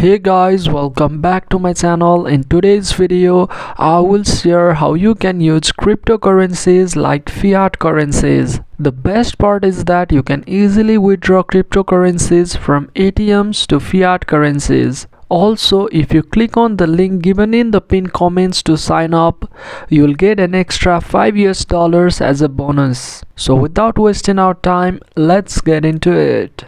Hey guys, welcome back to my channel. In today's video I will share how you can use cryptocurrencies like fiat currencies. The best part is that you can easily withdraw cryptocurrencies from ATMs to fiat currencies. Also, if you click on the link given in the pinned comments to sign up, you'll get an extra $5 as a bonus. So without wasting our time, let's get into it.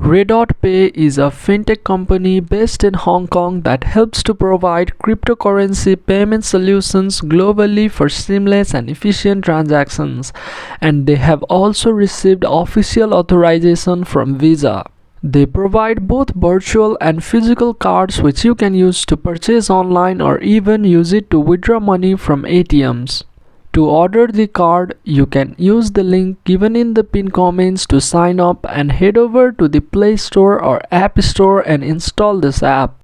RedotPay is a fintech company based in Hong Kong that helps to provide cryptocurrency payment solutions globally for seamless and efficient transactions, and they have also received official authorization from Visa. They provide both virtual and physical cards which you can use to purchase online or even use it to withdraw money from ATMs. To order the card, you can use the link given in the pinned comments to sign up and head over to the Play Store or App Store and install this app.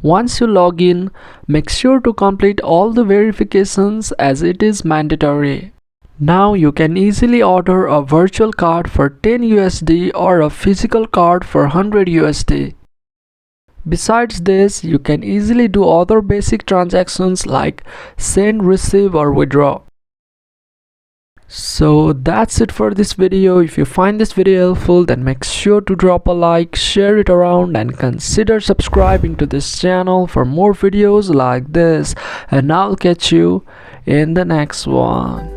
Once you log in, make sure to complete all the verifications as it is mandatory. Now you can easily order a virtual card for 10 USD or a physical card for 100 USD. Besides this, you can easily do other basic transactions like send, receive or withdraw. So that's it for this video. If you find this video helpful, then make sure to drop a like, share it around and consider subscribing to this channel for more videos like this, and I'll catch you in the next one.